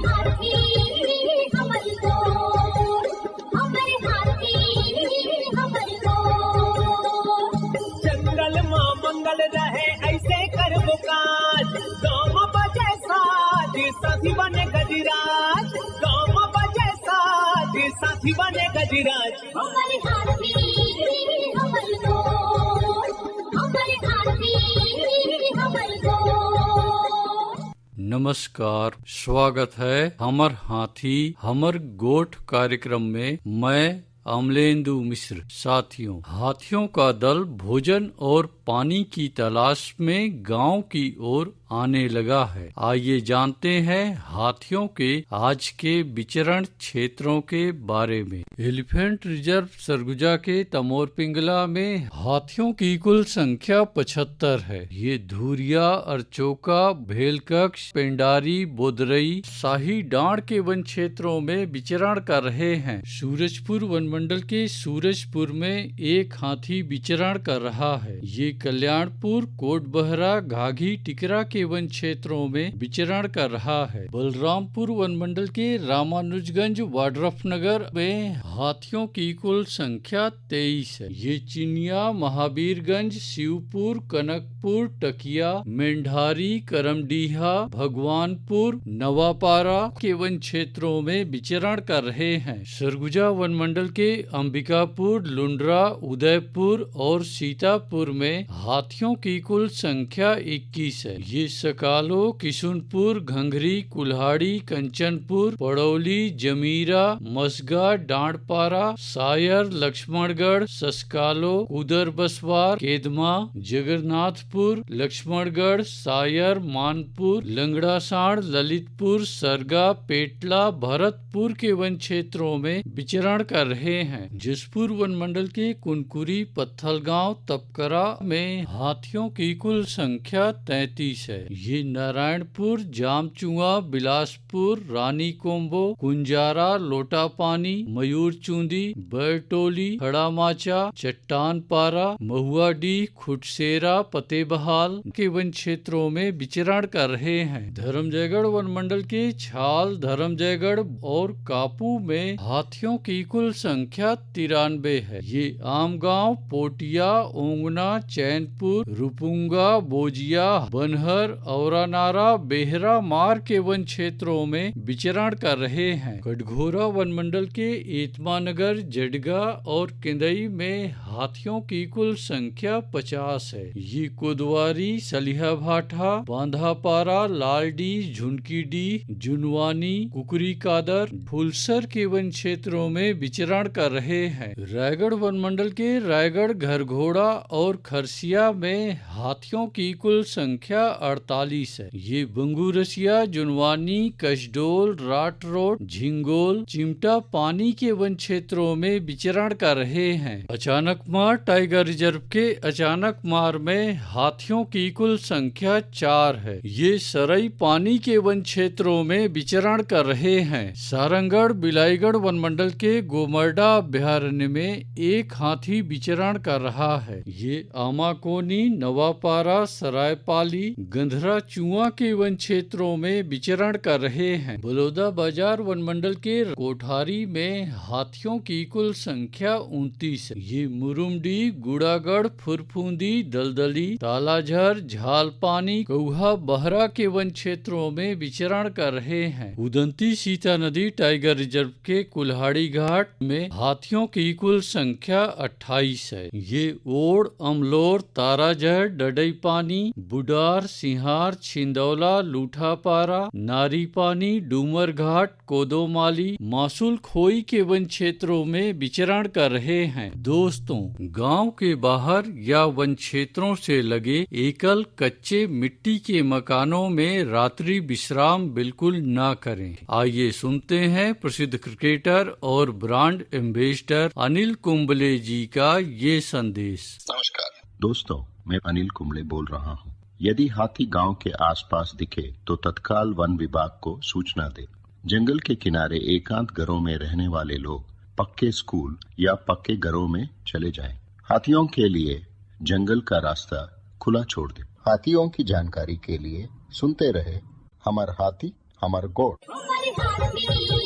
हाथी हमर गोर, हमर हाथी हमर गोर। जंगल मां मंगल रहे ऐसे करबो काज, गाँव बजे साज साथी बने गजराज, गाँव बजे साज साथी बने गजराज। हमर हाथी हमर गोर, हमर हाथी हमर गोर। नमस्कार, स्वागत है हमर हाथी हमर गोठ कार्यक्रम में। मैं अमलेंदु मिश्र। साथियों, हाथियों का दल भोजन और पानी की तलाश में गांव की ओर आने लगा है। आइए जानते हैं हाथियों के आज के विचरण क्षेत्रों के बारे में। एलिफेंट रिजर्व सरगुजा के तमोर पिंगला में हाथियों की कुल संख्या 75 है। ये धुरिया, अरचोका, भेलकक्ष, पेंडारी, बोदरई, शाही डांड के वन क्षेत्रों में विचरण कर रहे हैं। सूरजपुर वन मंडल के सूरजपुर में एक हाथी विचरण कर रहा है। ये कल्याणपुर, कोटबहरा, घाघी, टिकरा के वन क्षेत्रों में विचरण कर रहा है। बलरामपुर वन मंडल के रामानुजगंज, वाड्रफनगर में हाथियों की कुल संख्या 23 है। ये चिनिया, महावीरगंज, शिवपुर, कनकपुर, टकिया, मेंढारी, करमडीहा, भगवानपुर, नवापारा के वन क्षेत्रों में विचरण कर रहे हैं। सरगुजा वन मंडल के अंबिकापुर, लुंड्रा, उदयपुर और सीतापुर में हाथियों की कुल संख्या 21 है। ये सकालो, किशुनपुर, घंघरी, कुल्हाड़ी, कंचनपुर, पड़ौली, जमीरा, मसगा, डांडपारा, सायर, लक्ष्मणगढ़, ससकालो, कुदर बसवार, केदमा, जगन्नाथपुर, लक्ष्मणगढ़, सायर, मानपुर, लंगड़ासाण, ललितपुर, सरगा, पेटला, भरतपुर के वन क्षेत्रों में विचरण कर रहे हैं। जसपुर वन मंडल के कुनकुरी, पत्थलगांव, तपकरा में हाथियों की कुल संख्या 33 है। ये नारायणपुर, जामचुआ, बिलासपुर, रानी कोम्बो, कुंजारा, लोटापानी, मयूरचूंदी, बैरटोली, खड़ामाचा, चट्टानपारा, महुआडीह, खुटसेरा, फतेहबहाल के वन क्षेत्रों में विचरण कर रहे हैं। धर्मजयगढ़ वन मंडल के छाल, धर्मजयगढ़ और कापू में हाथियों की कुल संख्या 93 है। ये आमगांव, पोटिया, ओंगना, चैनपुर, रुपुंगा, बोजिया, बनहर, औरानारा, बेहरा मार के वन क्षेत्रों में विचरण कर रहे हैं। कटघोरा वन मंडल के एतमानगर, जडगा और केंदई में हाथियों की कुल संख्या 50 है। ये कोदवारी, सलिहाभाठा, बांधापारा, लालडी, झुनकीडी, जुनवानी, कुकरी कादर, फुलसर के वन क्षेत्रों में विचरण कर रहे हैं। रायगढ़ वन मंडल के रायगढ़, घरघोड़ा और खरसिया में हाथियों की कुल संख्या 48 है। ये बंगूरसिया, जुनवानी, कसडोल, राट रोड, झिंगोल, चिमटा पानी के वन क्षेत्रों में विचरण कर रहे हैं। अचानक मार टाइगर रिजर्व के अचानक मार में हाथियों की कुल संख्या 4 है। ये सरई पानी के वन क्षेत्रों में विचरण कर रहे हैं। सारंगढ़, बिलाईगढ़ वन मंडल के गोमर्डा अभ्यारण्य में एक हाथी विचरण कर रहा है। ये आमाकोनी, नवापारा, सरायपाली, गंधरा चुआ के वन क्षेत्रों में विचरण कर रहे हैं। बलौदा बाजार वन मंडल के कोठारी में हाथियों की कुल संख्या 29 है। ये मुरुमडी, गुड़ागढ़, फुरफुंदी, दलदली, तालाझर, झालपानी, कौहा, बहरा के वन क्षेत्रों में विचरण कर रहे हैं। उदंती सीता नदी टाइगर रिजर्व के कुल्हाड़ी घाट में हाथियों की कुल संख्या 28 है। ये ओड़, अमलोर, ताराजहर, डडई पानी, बुडार, सिंहार, छिंदौला, लूठापारा, नारी पानी, डूमर घाट, कोदोमाली, मासूल खोई के वन क्षेत्रों में विचरण कर रहे हैं। दोस्तों, गांव के बाहर या वन क्षेत्रों से लगे एकल कच्चे मिट्टी के मकानों में रात्रि विश्राम बिल्कुल ना करें। आइए सुनते हैं प्रसिद्ध क्रिकेटर और ब्रांड एम्बेसडर अनिल कुंबले जी का ये संदेश। नमस्कार दोस्तों, मैं अनिल कुंबले बोल रहा हूँ। यदि हाथी गांव के आसपास दिखे तो तत्काल वन विभाग को सूचना दे। जंगल के किनारे एकांत घरों में रहने वाले लोग पक्के स्कूल या पक्के घरों में चले जाएं। हाथियों के लिए जंगल का रास्ता खुला छोड़ दे। हाथियों की जानकारी के लिए सुनते रहे हमार हाथी हमार गोठ। हाथी